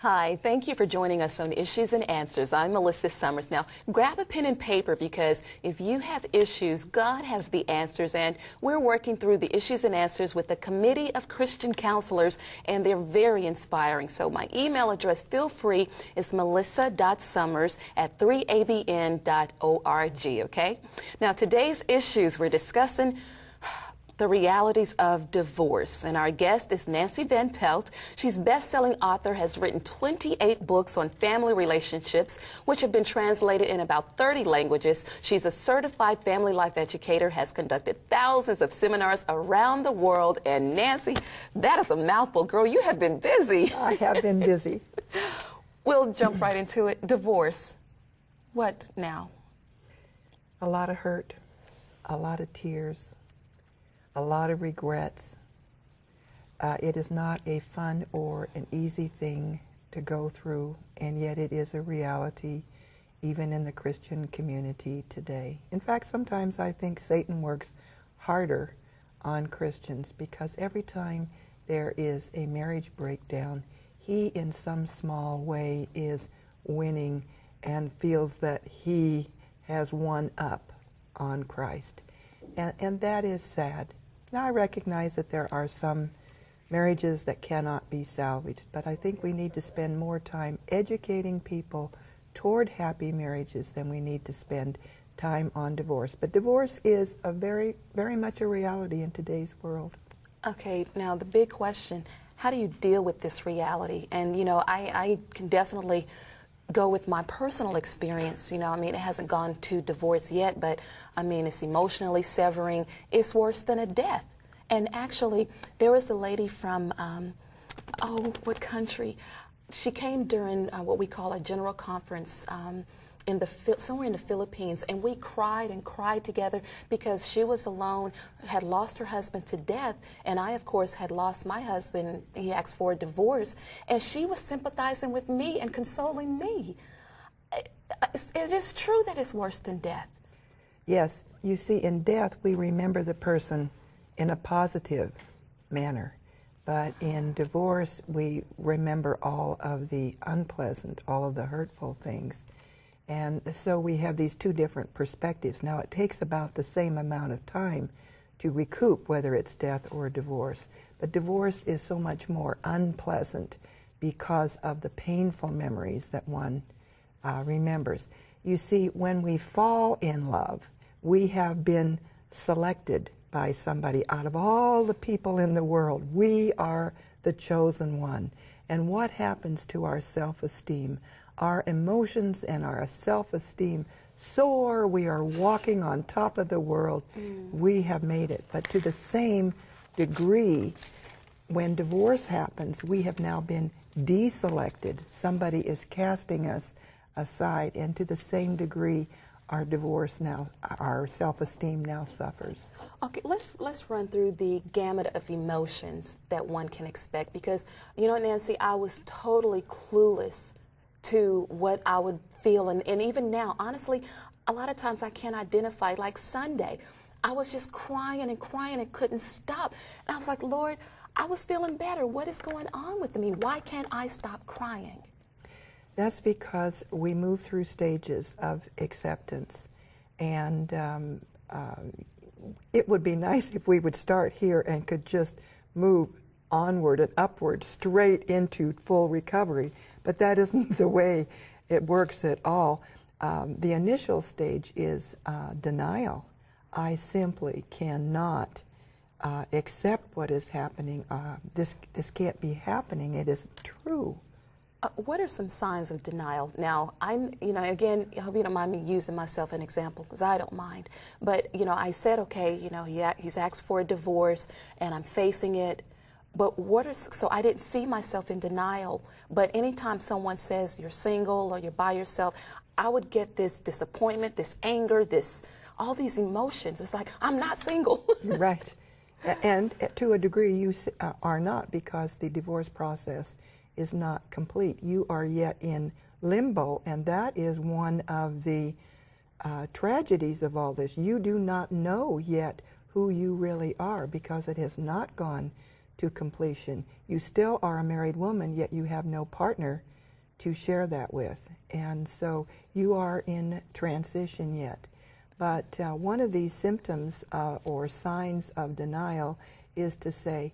Hi, thank you for joining us on Issues and Answers. I'm Melissa Summers. Now, grab a pen and paper because if you have issues, God has the answers, and we're working through the issues and answers with a committee of Christian counselors, and they're very inspiring. So my email address, feel free, is melissa.summers@3abn.org, okay? Now, today's issues, we're discussing the realities of divorce. And our guest is Nancy Van Pelt. She's best-selling author, has written 28 books on family relationships, which have been translated in about 30 languages. She's a certified family life educator, has conducted thousands of seminars around the world. And Nancy, that is a mouthful. Girl, you have been busy. I have been busy. We'll jump right into it. Divorce. What now? A lot of hurt, a lot of tears, a lot of regrets. It is not a fun or an easy thing to go through, and yet it is a reality even in the Christian community today. In fact, sometimes I think Satan works harder on Christians because every time there is a marriage breakdown, he in some small way is winning and feels that he has won up on Christ. And that is sad. Now, I recognize that there are some marriages that cannot be salvaged, but I think we need to spend more time educating people toward happy marriages than we need to spend time on divorce. But divorce is a very much a reality in today's world. Okay, now the big question, how do you deal with this reality? And, you know, I can definitely go with my personal experience. You know, I mean, it hasn't gone to divorce yet, but I mean, it's emotionally severing. It's worse than a death. And actually, there was a lady from, what country? She came during what we call a general conference somewhere in the Philippines, and we cried and cried together because she was alone, had lost her husband to death, and I, of course, had lost my husband. He asked for a divorce, and she was sympathizing with me and consoling me. It is true that it's worse than death. Yes, you see, in death, we remember the person in a positive manner, but in divorce, we remember all of the unpleasant, all of the hurtful things. And so we have these two different perspectives. Now, it takes about the same amount of time to recoup whether it's death or divorce. But divorce is so much more unpleasant because of the painful memories that one remembers. You see, when we fall in love, we have been selected by somebody. Out of all the people in the world, we are the chosen one. And what happens to our self-esteem? Our emotions and our self-esteem soar. We are walking on top of the world. We have made it. But to the same degree, when divorce happens, we have now been deselected. Somebody is casting us aside. And to the same degree, our divorce now, our self-esteem now suffers. Okay, let's run through the gamut of emotions that one can expect, because, you know, Nancy, I was totally clueless to what I would feel, and even now, honestly, a lot of times I can't identify. Like Sunday, I was just crying and crying and couldn't stop. And I was like, Lord, I was feeling better. What is going on with me? Why can't I stop crying? That's because we move through stages of acceptance, and it would be nice if we would start here and could just move onward and upward straight into full recovery, but that isn't the way it works at all. The initial stage is denial. I simply cannot accept what is happening. This can't be happening. It isn't true. What are some signs of denial? Now, again, I hope you don't mind me using myself an example, because I don't mind. But, you know, I said, okay, you know, he's asked for a divorce, and I'm facing it. But so I didn't see myself in denial. But anytime someone says you're single or you're by yourself, I would get this disappointment, this anger, all these emotions. It's like, I'm not single. Right. And to a degree, you are not, because the divorce process is not complete. You are yet in limbo, and that is one of the tragedies of all this. You do not know yet who you really are, because it has not gone to completion. You still are a married woman, yet you have no partner to share that with. And so you are in transition yet. But one of these symptoms or signs of denial is to say,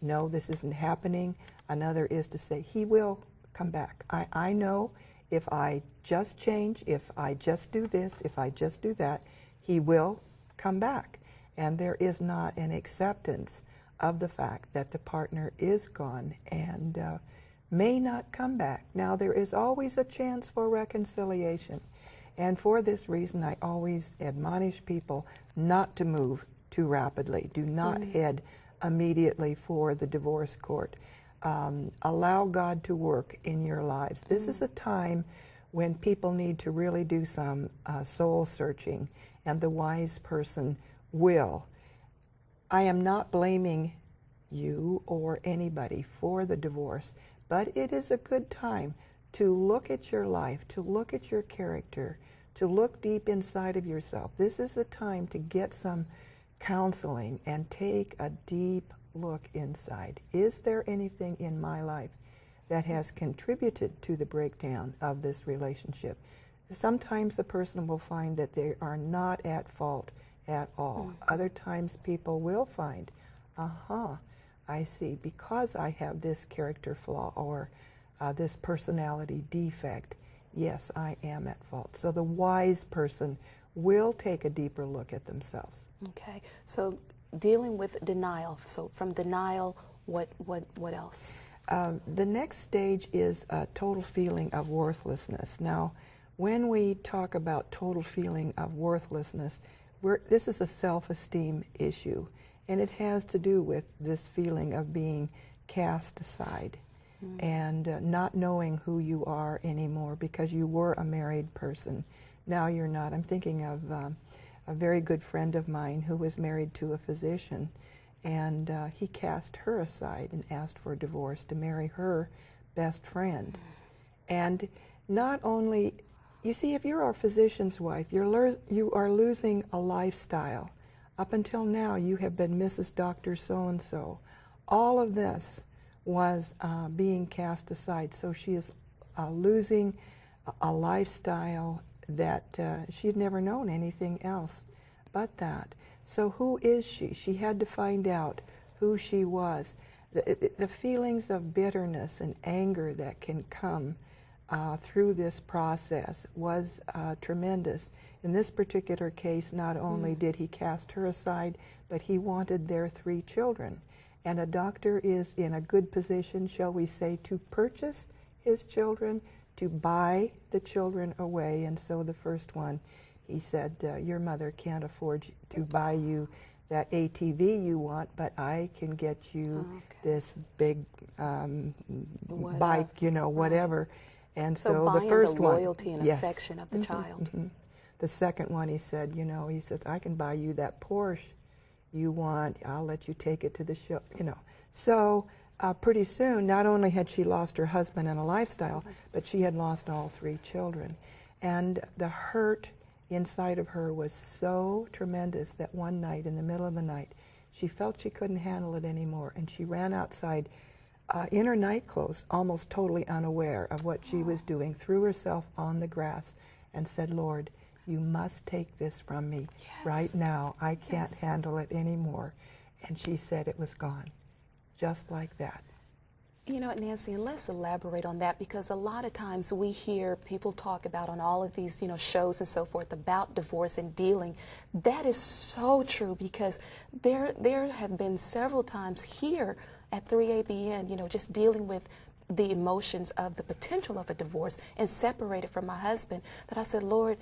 no, this isn't happening. Another is to say, he will come back. I know if I just change, if I just do this, if I just do that, he will come back. And there is not an acceptance of the fact that the partner is gone and may not come back. Now, there is always a chance for reconciliation. And for this reason, I always admonish people not to move too rapidly. Do not head immediately for the divorce court. Allow God to work in your lives. This is a time when people need to really do some soul searching, and the wise person will. I am not blaming you or anybody for the divorce, but it is a good time to look at your life, to look at your character, to look deep inside of yourself. This is the time to get some counseling and take a deep look inside. Is there anything in my life that has contributed to the breakdown of this relationship? Sometimes the person will find that they are not at fault at all. Other times people will find, I see, because I have this character flaw or this personality defect, yes, I am at fault. So the wise person will take a deeper look at themselves. Okay, so dealing with denial. So from denial, what else? The next stage is a total feeling of worthlessness. Now, when we talk about total feeling of worthlessness, this is a self-esteem issue, and it has to do with this feeling of being cast aside and not knowing who you are anymore because you were a married person. Now you're not. I'm thinking of a very good friend of mine who was married to a physician, and he cast her aside and asked for a divorce to marry her best friend. And not only, you see, if you're a physician's wife, you are losing a lifestyle. Up until now, you have been Mrs. Dr. So-and-so. All of this was being cast aside. So she is losing a lifestyle that she had never known anything else but that. So who is she? She had to find out who she was. The feelings of bitterness and anger that can come through this process was tremendous. In this particular case, not only did he cast her aside, but he wanted their 3 children. And a doctor is in a good position, shall we say, to purchase his children, to buy the children away. And so the first one, he said, your mother can't afford to buy you that ATV you want, but I can get you this big bike, you know, whatever. And so the first one, loyalty and affection of the child. The second one, he said, you know, he says, I can buy you that Porsche you want. I'll let you take it to the show, you know. So pretty soon, not only had she lost her husband and a lifestyle, but she had lost all 3 children. And the hurt inside of her was so tremendous that one night, in the middle of the night, she felt she couldn't handle it anymore, and she ran outside in her night clothes, almost totally unaware of what she was doing, threw herself on the grass and said, Lord, you must take this from me right now. I can't handle it anymore. And she said it was gone, just like that. You know, Nancy, and let's elaborate on that, because a lot of times we hear people talk about on all of these, you know, shows and so forth about divorce and dealing. That is so true, because there have been several times here at 3ABN, you know, just dealing with the emotions of the potential of a divorce and separated from my husband, that I said, Lord,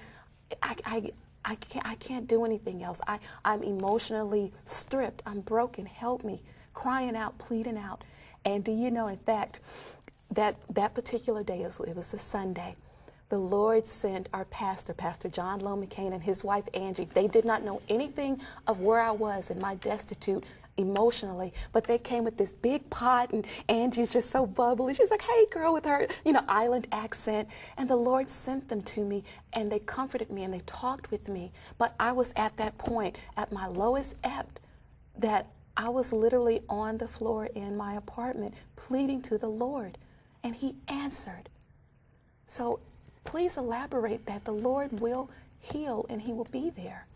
I can't do anything else. I'm emotionally stripped. I'm broken. Help me. Crying out, pleading out. And do you know, in fact, that particular day, it was a Sunday, the Lord sent our pastor, Pastor John Lowe McCain, and his wife Angie. They did not know anything of where I was in my destitute emotionally, but they came with this big pot, and Angie's just so bubbly. She's like, hey girl, with her, you know, island accent. And the Lord sent them to me, and they comforted me, and they talked with me. But I was at that point, at my lowest ebb, that I was literally on the floor in my apartment pleading to the Lord, and He answered. So please elaborate that the Lord will heal and He will be there.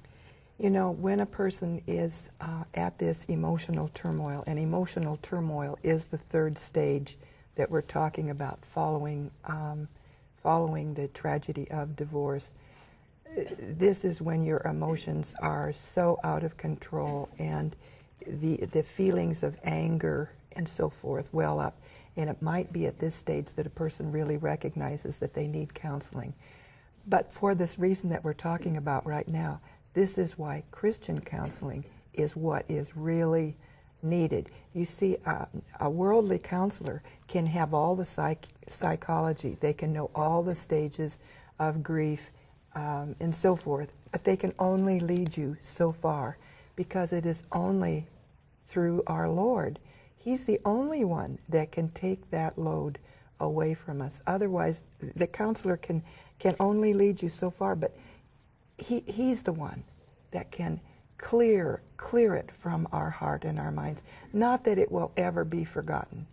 You know, when a person is at this emotional turmoil, and emotional turmoil is the third stage that we're talking about following the tragedy of divorce, this is when your emotions are so out of control and the feelings of anger and so forth well up. And it might be at this stage that a person really recognizes that they need counseling. But for this reason that we're talking about right now, this is why Christian counseling is what is really needed. You see, a worldly counselor can have all the psychology. They can know all the stages of grief and so forth, but they can only lead you so far, because it is only through our Lord. He's the only one that can take that load away from us. Otherwise, the counselor can only lead you so far, but he's the one that can clear it from our heart and our minds. Not that it will ever be forgotten.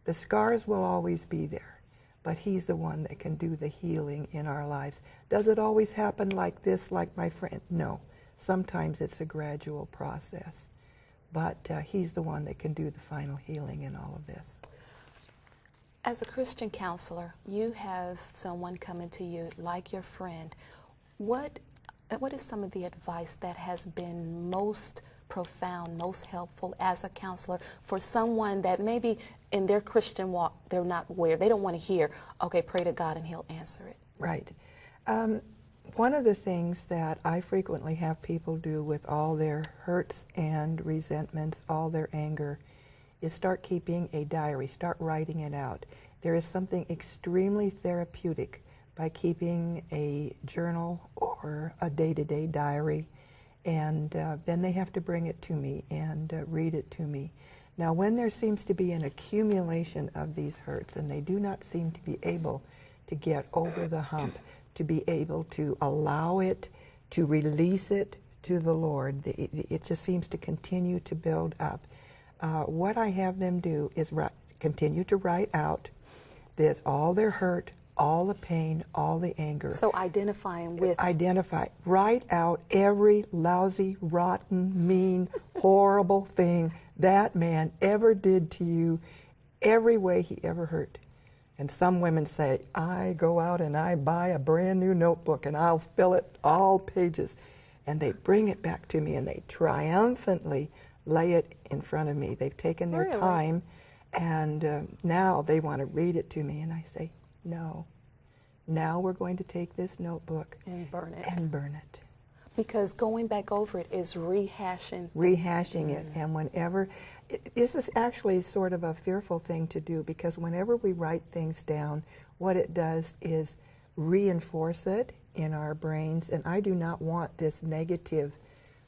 The scars will always be there, but He's the one that can do the healing in our lives. Does it always happen like this, like my friend? No. Sometimes it's a gradual process, but He's the one that can do the final healing in all of this. As a Christian counselor, you have someone coming to you like your friend. What is some of the advice that has been most profound, most helpful as a counselor for someone that maybe in their Christian walk they're not aware, they don't want to hear, okay, pray to God and He'll answer it? Right. One of the things that I frequently have people do with all their hurts and resentments, all their anger, is start keeping a diary, start writing it out. There is something extremely therapeutic by keeping a journal or a day-to-day diary, and then they have to bring it to me and read it to me. Now, when there seems to be an accumulation of these hurts and they do not seem to be able to get over the hump, to be able to allow it, to release it to the Lord, it just seems to continue to build up. What I have them do is continue to write out this, all their hurt, all the pain, all the anger. So identifying with... Write out every lousy, rotten, mean, horrible thing that man ever did to you, every way he ever hurt. And some women say, I go out and I buy a brand new notebook and I'll fill it all pages. And they bring it back to me and they triumphantly lay it in front of me. They've taken their time, and now they want to read it to me. And I say, no. Now we're going to take this notebook and burn it. Because going back over it is rehashing it. And whenever, this is actually sort of a fearful thing to do, because whenever we write things down, what it does is reinforce it in our brains. And I do not want this negative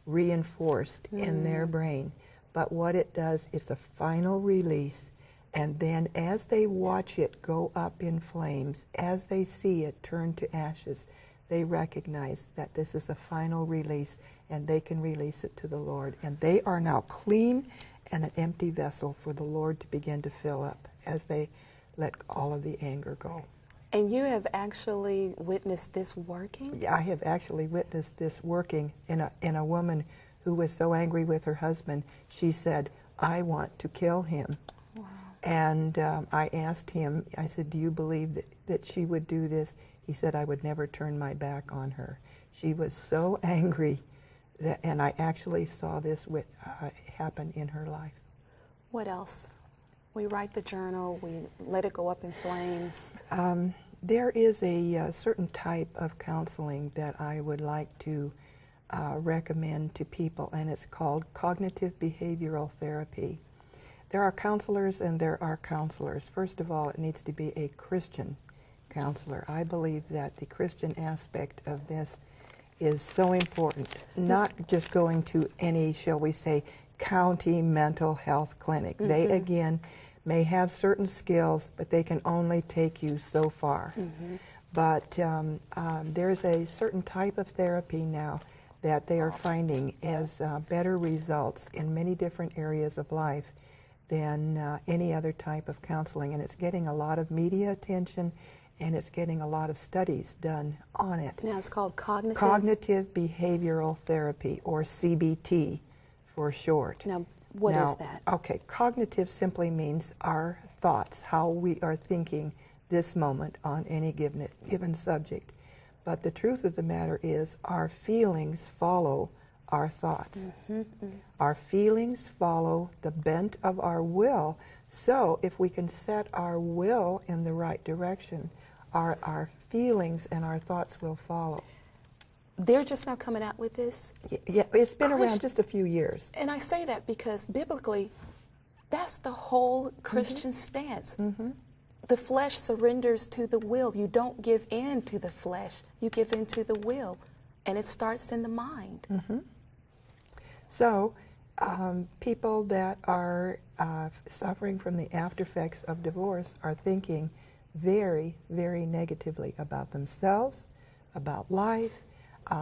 reinforced in their brain. But what it does, it's a final release. And then as they watch it go up in flames, as they see it turn to ashes, they recognize that this is a final release, and they can release it to the Lord. And they are now clean and an empty vessel for the Lord to begin to fill up as they let all of the anger go. And you have actually witnessed this working? Yeah, I have actually witnessed this working in a woman who was so angry with her husband, she said, I want to kill him. Wow. And I asked him, I said, do you believe that she would do this? He said, I would never turn my back on her. She was so angry, and I actually saw this happen in her life. What else? We write the journal, we let it go up in flames. There is a certain type of counseling that I would like to recommend to people, and it's called cognitive behavioral therapy. There are counselors and there are counselors. First of all, it needs to be a Christian counselor. I believe that the Christian aspect of this is so important. Not just going to any, shall we say, county mental health clinic. Mm-hmm. They, again, may have certain skills, but they can only take you so far. Mm-hmm. But there's a certain type of therapy now that they are finding as better results in many different areas of life than any other type of counseling. And it's getting a lot of media attention, and it's getting a lot of studies done on it. Now it's called cognitive? Cognitive behavioral therapy, or CBT for short. Now, what is that? Okay, cognitive simply means our thoughts, how we are thinking this moment on any given subject. But the truth of the matter is our feelings follow our thoughts. Our feelings follow the bent of our will. So if we can set our will in the right direction, our feelings and our thoughts will follow. They're just now coming out with this? Yeah, it's been around just a few years. And I say that because biblically, that's the whole Christian stance. The flesh surrenders to the will. You don't give in to the flesh. You give in to the will. And it starts in the mind. So people that are suffering from the after effects of divorce are thinking very, very negatively about themselves, about life.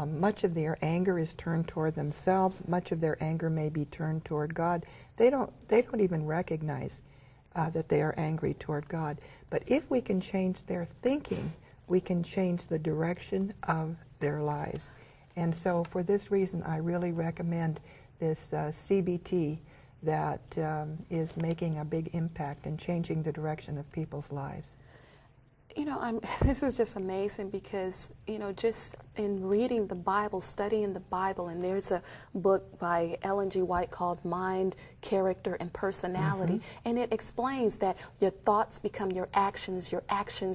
Much of their anger is turned toward themselves. Much of their anger may be turned toward God. They don't even recognize that they are angry toward God. But if we can change their thinking, we can change the direction of their lives. And so for this reason, I really recommend this CBT that is making a big impact and changing the direction of people's lives. You know, this is just amazing because, you know, just in reading the Bible, studying the Bible, and there's a book by Ellen G. White called Mind, Character, and Personality, and it explains that your thoughts become your actions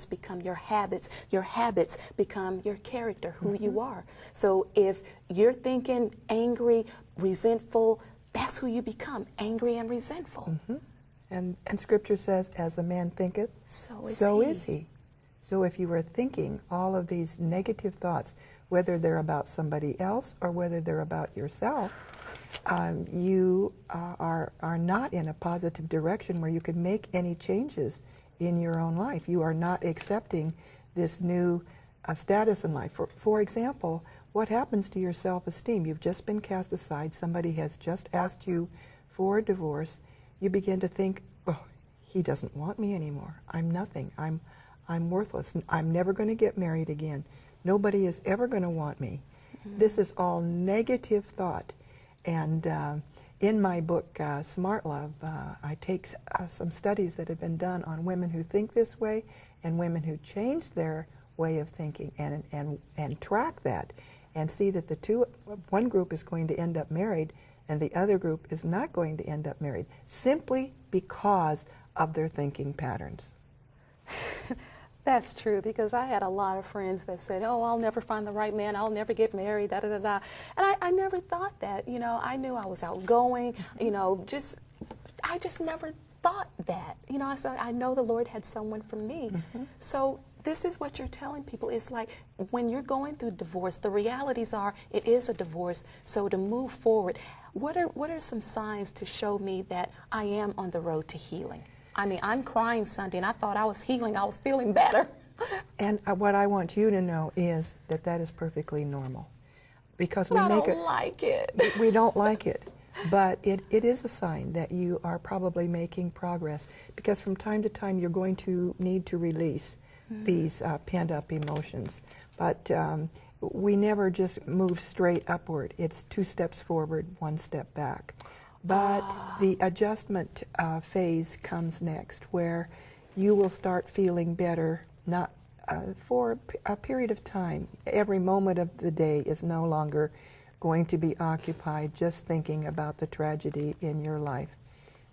become your habits become your character, who you are. So if you're thinking angry, resentful, that's who you become, angry and resentful. And Scripture says, as a man thinketh, so is he. So if you are thinking all of these negative thoughts, whether they're about somebody else or whether they're about yourself, you are not in a positive direction where you can make any changes in your own life. You are not accepting this new status in life. For example, what happens to your self-esteem? You've just been cast aside. Somebody has just asked you for a divorce. You begin to think, oh, he doesn't want me anymore. I'm nothing. I'm worthless. I'm never going to get married again. Nobody is ever going to want me. This is all negative thought. And in my book, Smart Love, I take some studies that have been done on women who think this way and women who change their way of thinking and track that and see that one group is going to end up married and the other group is not going to end up married simply because of their thinking patterns. That's true, because I had a lot of friends that said, oh, I'll never find the right man, I'll never get married, da-da-da-da. And I never thought that. You know, I knew I was outgoing, you know, I just never thought that. You know, I know the Lord had someone for me. So this is what you're telling people. It's like when you're going through divorce, the realities are it is a divorce. So to move forward, what are some signs to show me that I am on the road to healing? I mean, I'm crying Sunday, and I thought I was healing. I was feeling better. And what I want you to know is that is perfectly normal. Because we I don't like it. We don't like it. But it is a sign that you are probably making progress. Because from time to time, you're going to need to release these pent-up emotions. But we never just move straight upward. It's 2 steps forward, 1 step back. But the adjustment phase comes next, where you will start feeling better, not for a period of time. Every moment of the day is no longer going to be occupied just thinking about the tragedy in your life.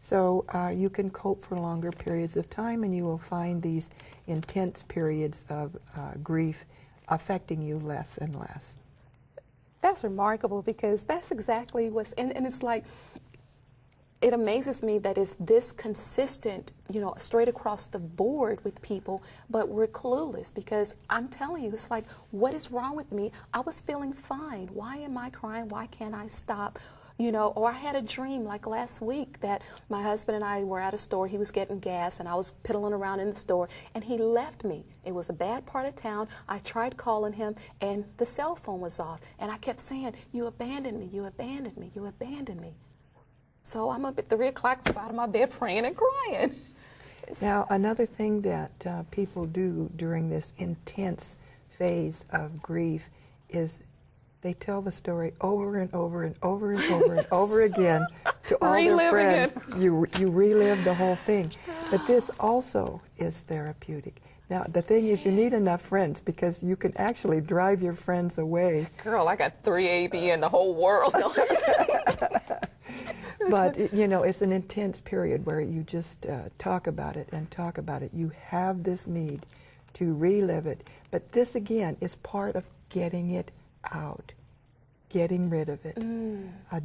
So you can cope for longer periods of time, and you will find these intense periods of grief affecting you less and less. That's remarkable, because that's exactly and it's like, it amazes me that it's this consistent, you know, straight across the board with people, but we're clueless, because I'm telling you, it's like, what is wrong with me? I was feeling fine. Why am I crying? Why can't I stop? You know, or I had a dream like last week that my husband and I were at a store. He was getting gas and I was piddling around in the store and he left me. It was a bad part of town. I tried calling him and the cell phone was off. And I kept saying, you abandoned me, you abandoned me, you abandoned me. So I'm up at 3 o'clock side of my bed praying and crying. Now, another thing that people do during this intense phase of grief is they tell the story over and over and over and over and over again to all their friends. You relive the whole thing. But this also is therapeutic. Now, the thing is, you need enough friends because you can actually drive your friends away. Girl, I got 3 AB in the whole world. But, you know, it's an intense period where you just talk about it and talk about it. You have this need to relive it. But this, again, is part of getting it out, getting rid of it,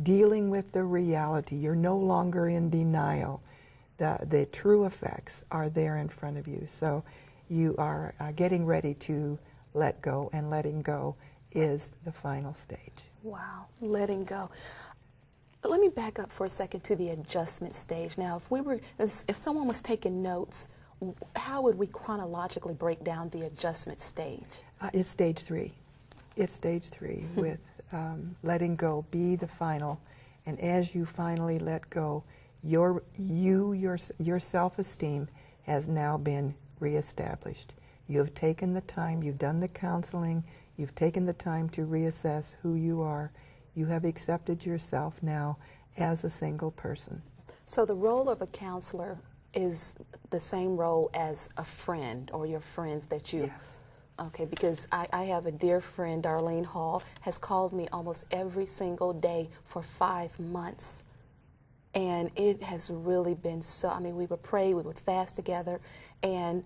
dealing with the reality. You're no longer in denial. The true effects are there in front of you. So you are getting ready to let go, and letting go is the final stage. Wow, letting go. Let me back up for a second to the adjustment stage. Now, if someone was taking notes, how would we chronologically break down the adjustment stage? It's stage 3. It's stage 3 with letting go be the final, and as you finally let go, your self-esteem has now been reestablished. You have taken the time, you've done the counseling, you've taken the time to reassess who you are. You have accepted yourself now as a single person. So the role of a counselor is the same role as a friend or your friends that you... Yes. Okay, because I have a dear friend, Darlene Hall, has called me almost every single day for 5 months. And it has really been so, I mean, we would pray, we would fast together, and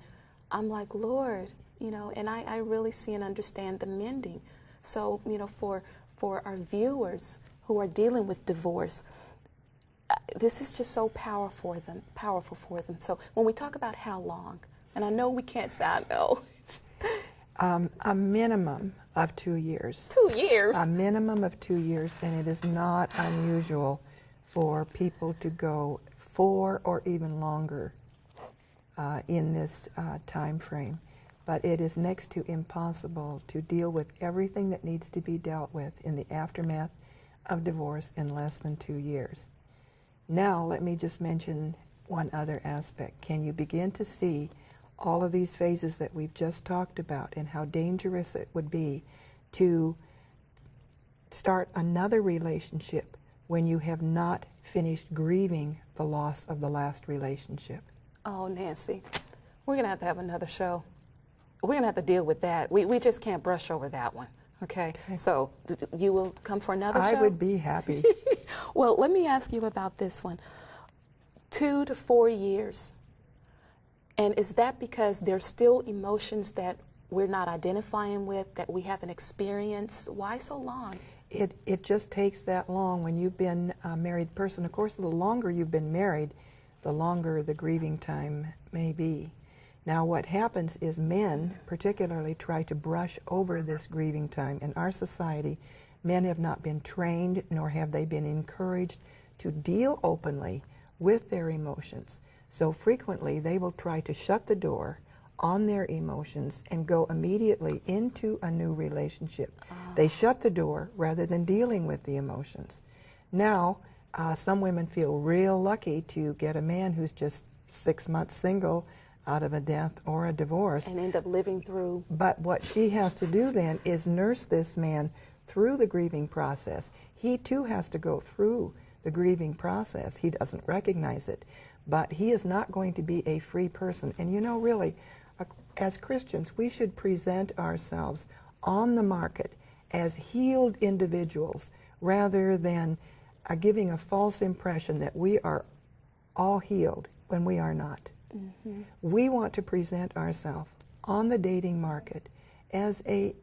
I'm like, Lord, you know, and I really see and understand the mending. So, you know, for our viewers who are dealing with divorce, this is just so powerful for them. So when we talk about how long, and I know we can't say, I know. A minimum of 2 years. 2 years? A minimum of 2 years, and it is not unusual for people to go 4 or even longer in this time frame. But it is next to impossible to deal with everything that needs to be dealt with in the aftermath of divorce in less than 2 years. Now, let me just mention one other aspect. Can you begin to see all of these phases that we've just talked about and how dangerous it would be to start another relationship when you have not finished grieving the loss of the last relationship? Oh, Nancy, we're going to have another show. We're going to have to deal with that. We just can't brush over that one. Okay? So you will come for another show? I would be happy. Well, let me ask you about this one. 2 to 4 years. And is that because there's still emotions that we're not identifying with, that we haven't experienced? Why so long? It just takes that long when you've been a married person. Of course, the longer you've been married, the longer the grieving time may be. Now, what happens is men particularly try to brush over this grieving time. In our society, men have not been trained, nor have they been encouraged to deal openly with their emotions. So frequently, they will try to shut the door on their emotions and go immediately into a new relationship. They shut the door rather than dealing with the emotions. Now, some women feel real lucky to get a man who's just 6 months single out of a death or a divorce. And end up living through. But what she has to do then is nurse this man through the grieving process. He too has to go through the grieving process. He doesn't recognize it. But he is not going to be a free person. And you know, really, as Christians, we should present ourselves on the market as healed individuals rather than giving a false impression that we are all healed when we are not. Mm-hmm. We want to present ourselves on the dating market as a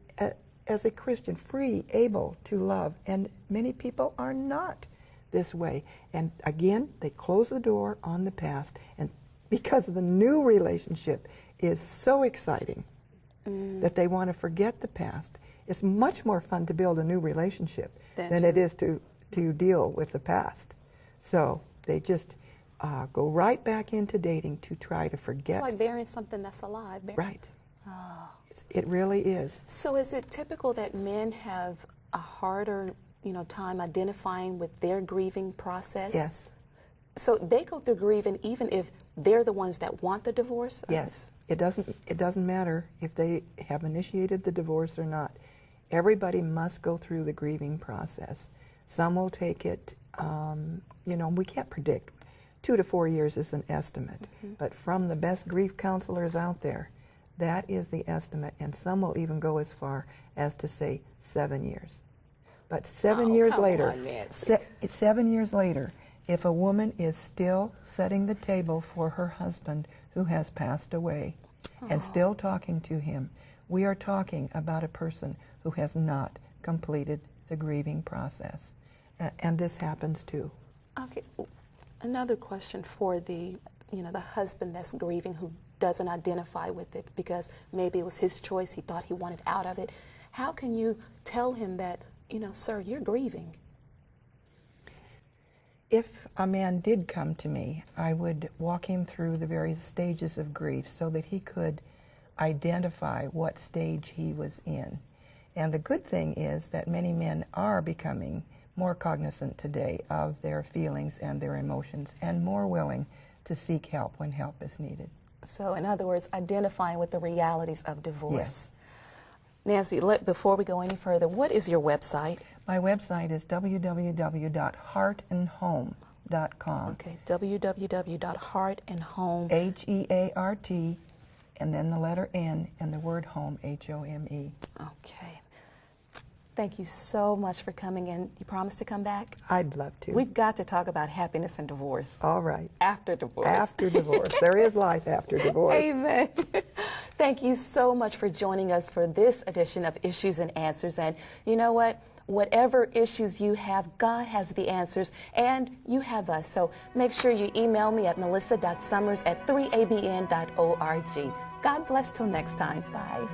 Christian, free, able to love. And many people are not this way. And again, they close the door on the past, and because the new relationship is so exciting that they want to forget the past. It's much more fun to build a new relationship than it is to to deal with the past. So they just go right back into dating to try to forget. It's like burying something that's alive. Right. Oh. It really is. So is it typical that men have a harder, time identifying with their grieving process? Yes. So they go through grieving even if they're the ones that want the divorce? Yes. It doesn't matter if they have initiated the divorce or not. Everybody must go through the grieving process. Some will take it, we can't predict. 2 to 4 years is an estimate. Mm-hmm. But from the best grief counselors out there, that is the estimate. And some will even go as far as to say 7 years. But 7 years later, 7 years later, if a woman is still setting the table for her husband who has passed away and still talking to him, we are talking about a person who has not completed the grieving process. And this happens too. Okay. Another question for the husband that's grieving who doesn't identify with it because maybe it was his choice, he thought he wanted out of it. How can you tell him that, sir, you're grieving? If a man did come to me, I would walk him through the various stages of grief so that he could identify what stage he was in. And the good thing is that many men are becoming more cognizant today of their feelings and their emotions and more willing to seek help when help is needed. So, in other words, identifying with the realities of divorce. Yes. Nancy, before we go any further, what is your website? My website is www.heartandhome.com. Okay, www.heartandhome. H-E-A-R-T, and then the letter N, and the word home, H-O-M-E. Okay. Thank you so much for coming in. You promise to come back? I'd love to. We've got to talk about happiness and divorce. All right. After divorce. After divorce. There is life after divorce. Amen. Thank you so much for joining us for this edition of Issues and Answers. And you know what? Whatever issues you have, God has the answers, and you have us. So make sure you email me at melissa.summers@3abn.org. God bless till next time. Bye.